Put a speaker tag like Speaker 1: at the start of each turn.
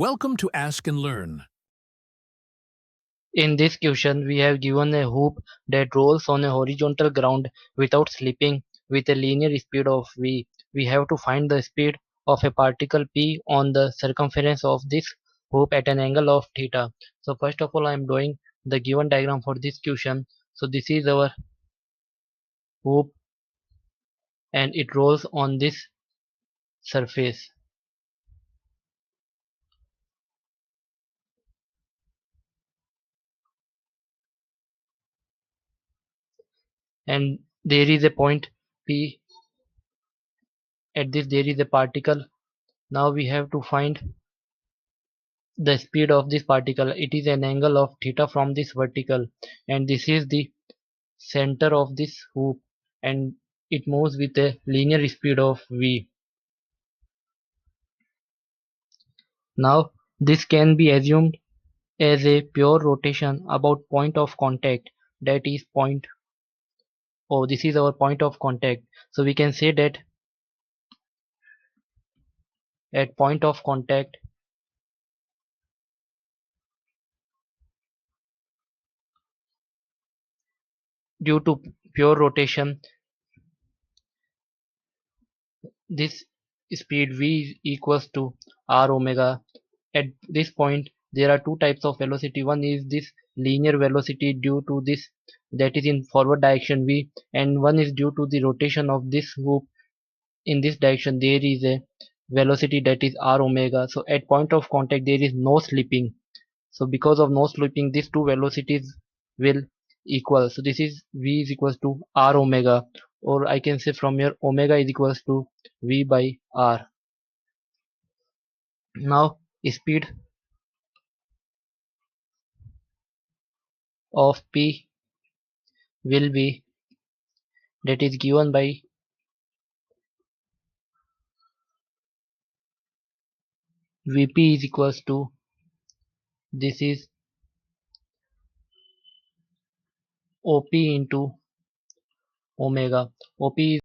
Speaker 1: Welcome to Ask and Learn.
Speaker 2: In this question, we have given a hoop that rolls on a horizontal ground without slipping with a linear speed of v. We have to find the speed of a particle p on the circumference of this hoop at an angle of theta. So first of all, I am drawing the given diagram for this question. So this is our hoop and it rolls on this surface. And there is a point p. At this there is a particle. Now we have to find the speed of this particle. It is an angle of theta from this vertical, and this is the center of this hoop, and it moves with a linear speed of v. Now this can be assumed as a pure rotation about point of contact, that is point O. This is our point of contact. So we can say that at point of contact, due to pure rotation, this speed v is equals to r omega. At this point there are two types of velocity. One is this linear velocity due to this, that is in forward direction v, and one is due to the rotation of this hoop in this direction. There is a velocity that is r omega. So at point of contact there is no slipping. So because of no slipping, these two velocities will equal. So this is v is equals to r omega, or I can say from here omega is equals to v by r. Now speed of p will be, that is given by Vp is equals to, this is OP into omega. OP is